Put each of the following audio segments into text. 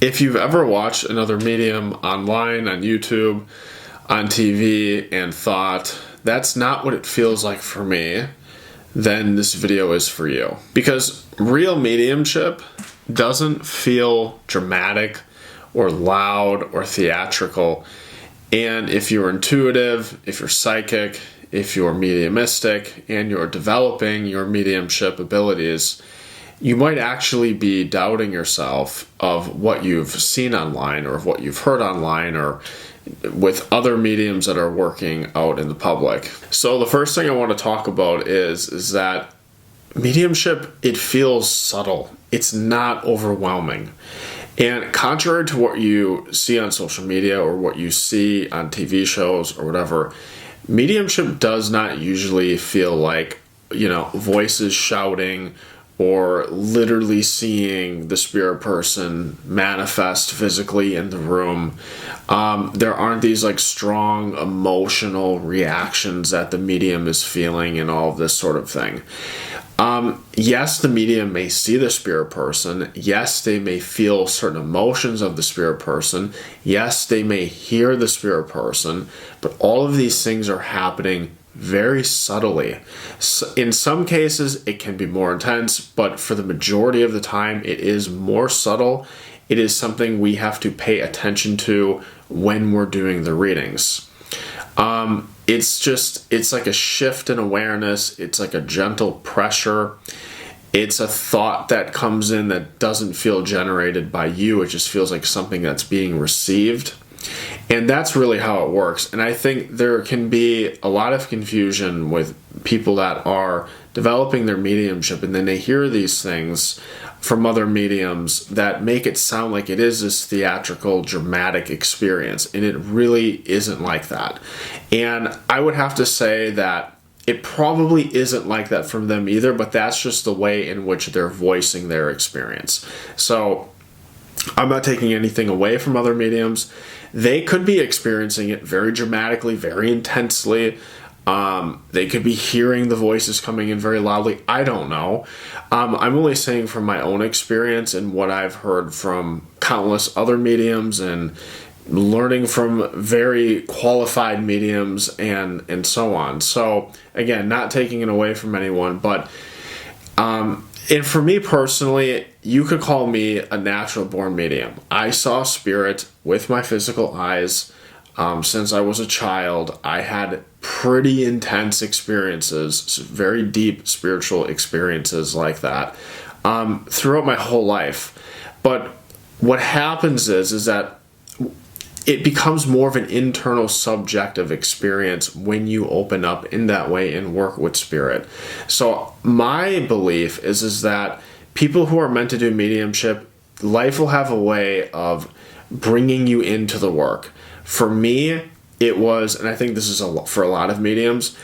If you've ever watched another medium online, on YouTube, on TV, and thought, that's not what it feels like for me, then this video is for you. Because real mediumship doesn't feel dramatic or loud or theatrical. And if you're intuitive, if you're psychic, if you're mediumistic, and you're developing your mediumship abilities, you might actually be doubting yourself of what you've seen online or of what you've heard online or with other mediums that are working out in the public. So the first thing I want to talk about is that mediumship, it feels subtle. It's not overwhelming. And contrary to what you see on social media or what you see on TV shows or whatever, mediumship does not usually feel like, voices shouting or literally seeing the spirit person manifest physically in the room. There aren't these strong emotional reactions that the medium is feeling and all of this sort of thing. Yes, the medium may see the spirit person. Yes, they may feel certain emotions of the spirit person. Yes, they may hear the spirit person, but all of these things are happening very subtly. So in some cases, it can be more intense, but for the majority of the time, it is more subtle. It is something we have to pay attention to when we're doing the readings. It's like a shift in awareness. It's like a gentle pressure. It's a thought that comes in that doesn't feel generated by you. It just feels like something that's being received. And that's really how it works. And I think there can be a lot of confusion with people that are developing their mediumship, and then they hear these things from other mediums that make it sound like it is this theatrical, dramatic experience. And it really isn't like that. And I would have to say that it probably isn't like that from them either, but that's just the way in which they're voicing their experience. So I'm not taking anything away from other mediums. They could be experiencing it very dramatically, very intensely. They could be hearing the voices coming in very loudly. I don't know. I'm only saying from my own experience and what I've heard from countless other mediums and learning from very qualified mediums and so on. So again, not taking it away from anyone, but and for me personally, you could call me a natural born medium. I saw spirit with my physical eyes since I was a child. I had pretty intense experiences, very deep spiritual experiences like that throughout my whole life. But what happens is that it becomes more of an internal subjective experience when you open up in that way and work with spirit. So my belief is that people who are meant to do mediumship, life will have a way of bringing you into the work. For me, it was, and I think this is for a lot of mediums,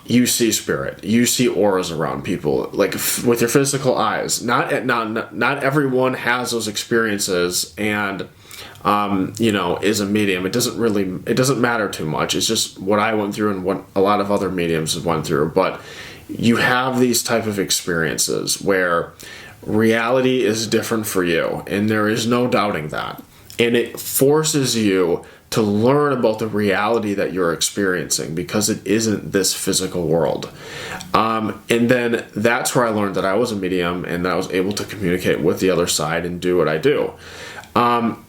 you see spirit, you see auras around people, like with your physical eyes. Not everyone has those experiences, and is a medium. It doesn't matter too much. It's just what I went through and what a lot of other mediums have went through. But you have these type of experiences where reality is different for you, and there is no doubting that. And it forces you to learn about the reality that you're experiencing because it isn't this physical world. And then that's where I learned that I was a medium and that I was able to communicate with the other side and do what I do.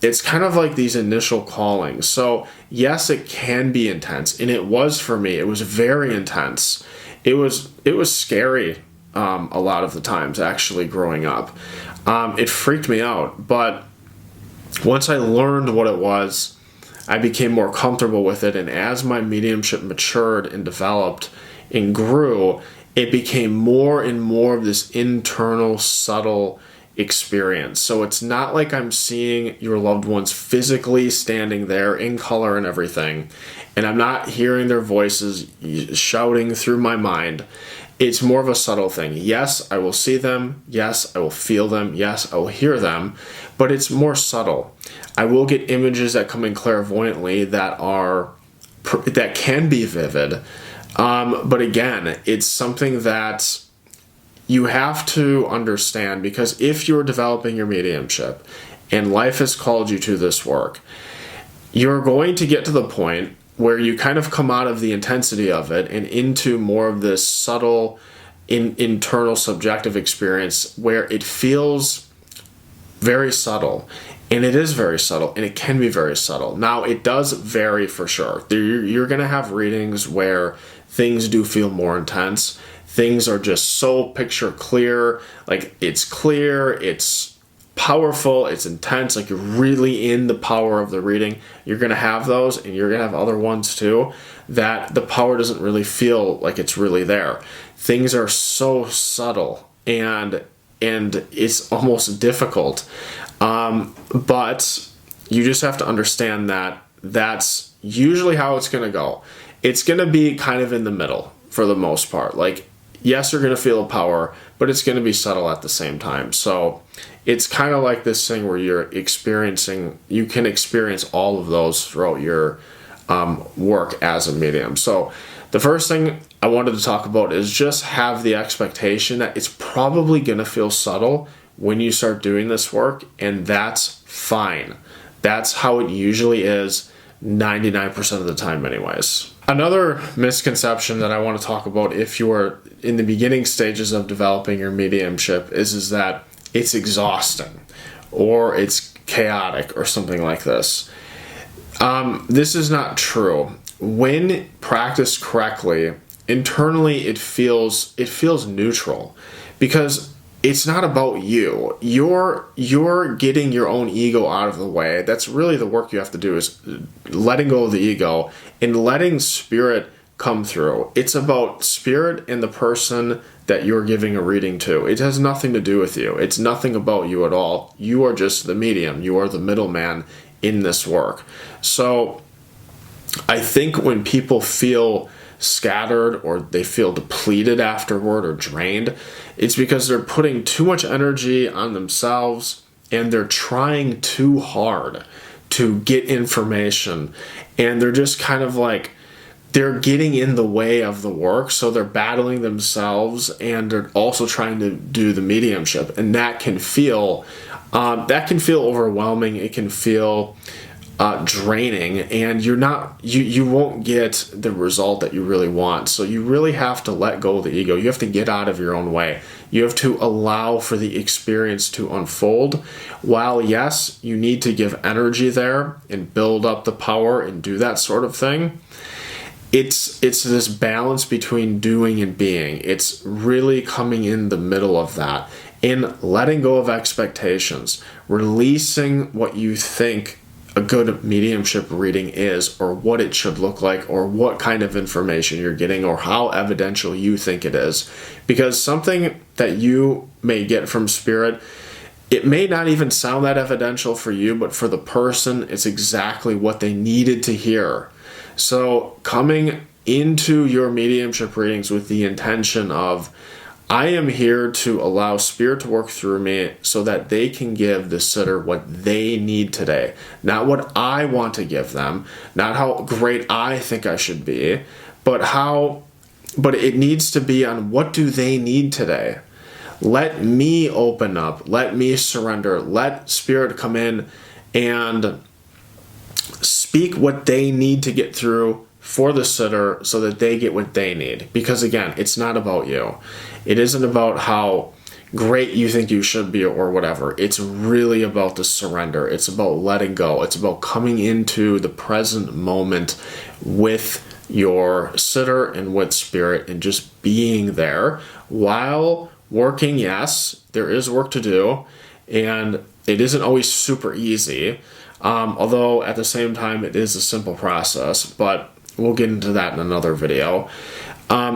It's kind of like these initial callings. So yes, it can be intense, and it was for me. It was very intense. It was scary a lot of the times, actually, growing up. It freaked me out, but once I learned what it was, I became more comfortable with it, and as my mediumship matured and developed and grew, it became more and more of this internal, subtle experience. So it's not like I'm seeing your loved ones physically standing there in color and everything, and I'm not hearing their voices shouting through my mind. It's more of a subtle thing. Yes, I will see them. Yes, I will feel them. Yes, I will hear them, but it's more subtle. I will get images that come in clairvoyantly that can be vivid, but again, it's something that you have to understand, because if you're developing your mediumship and life has called you to this work, you're going to get to the point where you kind of come out of the intensity of it and into more of this subtle internal subjective experience where it feels very subtle. And it is very subtle, and it can be very subtle. Now, it does vary for sure. You're going to have readings where things do feel more intense. Things are just so picture clear. Like, it's clear, it's powerful, it's intense. Like, you're really in the power of the reading. You're going to have those, and you're going to have other ones too, that the power doesn't really feel like it's really there. Things are so subtle, and it's almost difficult. But you just have to understand that that's usually how it's going to go. It's going to be kind of in the middle for the most part. Like, yes, you're going to feel a power, but it's going to be subtle at the same time. So it's kind of like this thing where you can experience all of those throughout your work as a medium. So the first thing I wanted to talk about is just have the expectation that it's probably going to feel subtle when you start doing this work, and that's fine. That's how it usually is 99% of the time anyways. Another misconception that I want to talk about if you are in the beginning stages of developing your mediumship is that it's exhausting or it's chaotic or something like this. This is not true. When practiced correctly, internally it feels neutral, because it's not about you. You're getting your own ego out of the way. That's really the work you have to do, is letting go of the ego and letting spirit come through. It's about spirit and the person that you're giving a reading to. It has nothing to do with you. It's nothing about you at all. You are just the medium. You are the middleman in this work. So I think when people feel scattered or they feel depleted afterward or drained, it's because they're putting too much energy on themselves and they're trying too hard to get information, and they're just kind of like, they're getting in the way of the work, so they're battling themselves and they're also trying to do the mediumship, and that can feel overwhelming. It can feel draining, and you won't get the result that you really want. So you really have to let go of the ego. You have to get out of your own way. You have to allow for the experience to unfold. While yes, you need to give energy there and build up the power and do that sort of thing, it's this balance between doing and being. It's really coming in the middle of that and letting go of expectations, releasing what you think a good mediumship reading is, or what it should look like, or what kind of information you're getting, or how evidential you think it is. Because something that you may get from spirit, it may not even sound that evidential for you, but for the person, it's exactly what they needed to hear. So coming into your mediumship readings with the intention of, I am here to allow spirit to work through me so that they can give the sitter what they need today. Not what I want to give them, not how great I think I should be, but it needs to be on what do they need today. Let me open up, let me surrender, let spirit come in and speak what they need to get through for the sitter so that they get what they need. Because again, it's not about you. It isn't about how great you think you should be or whatever. It's really about the surrender. It's about letting go. It's about coming into the present moment with your sitter and with spirit and just being there while working. Yes, there is work to do, and it isn't always super easy, although at the same time it is a simple process, but we'll get into that in another video.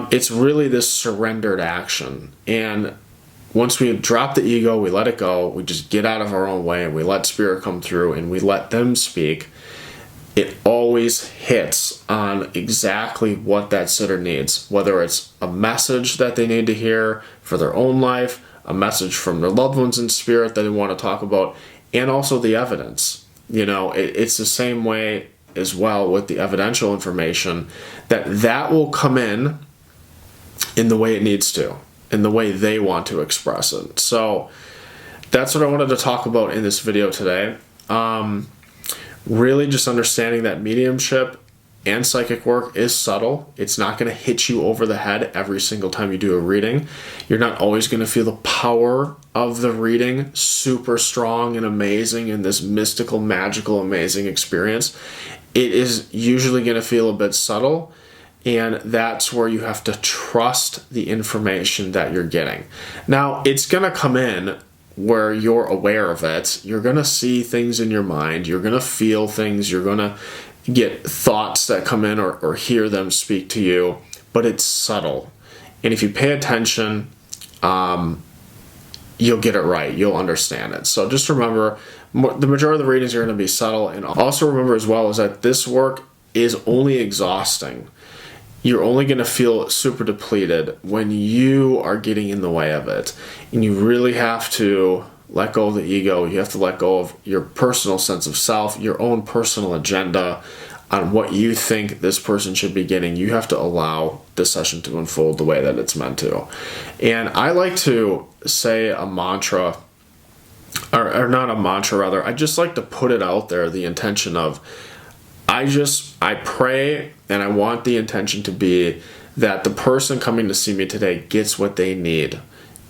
It's really this surrendered action. And once we drop the ego, we let it go, we just get out of our own way and we let spirit come through and we let them speak, it always hits on exactly what that sitter needs. Whether it's a message that they need to hear for their own life, a message from their loved ones in spirit that they want to talk about, and also the evidence. It's the same way as well with the evidential information, that will come in the way it needs to, in the way they want to express it. So that's what I wanted to talk about in this video today. Really just understanding that mediumship and psychic work is subtle. It's not going to hit you over the head every single time you do a reading. You're not always going to feel the power of the reading super strong and amazing in this mystical, magical, amazing experience. It is usually going to feel a bit subtle, and that's where you have to trust the information that you're getting. Now, it's going to come in where you're aware of it. You're going to see things in your mind. You're going to feel things. You're going to get thoughts that come in or hear them speak to you, but it's subtle. And if you pay attention, you'll get it right. You'll understand it. So just remember, the majority of the readings are going to be subtle. And also remember as well is that this work is only exhausting. You're only going to feel super depleted when you are getting in the way of it. And you really have to let go of the ego. You have to let go of your personal sense of self, your own personal agenda on what you think this person should be getting. You have to allow this session to unfold the way that it's meant to. And I like to say a mantra, or not a mantra rather, I just like to put it out there, the intention of, I pray and I want the intention to be that the person coming to see me today gets what they need,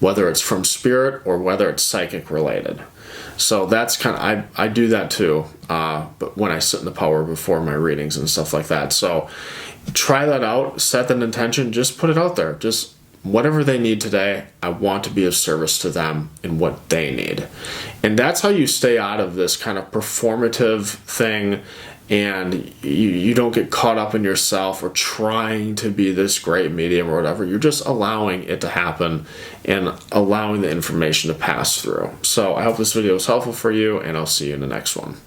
whether it's from spirit or whether it's psychic related. So that's kind of, I do that too, but when I sit in the power before my readings and stuff like that. So try that out, set that intention, just put it out there. Just whatever they need today, I want to be of service to them in what they need. And that's how you stay out of this kind of performative thing, and you don't get caught up in yourself or trying to be this great medium or whatever. You're just allowing it to happen and allowing the information to pass through. So I hope this video was helpful for you, and I'll see you in the next one.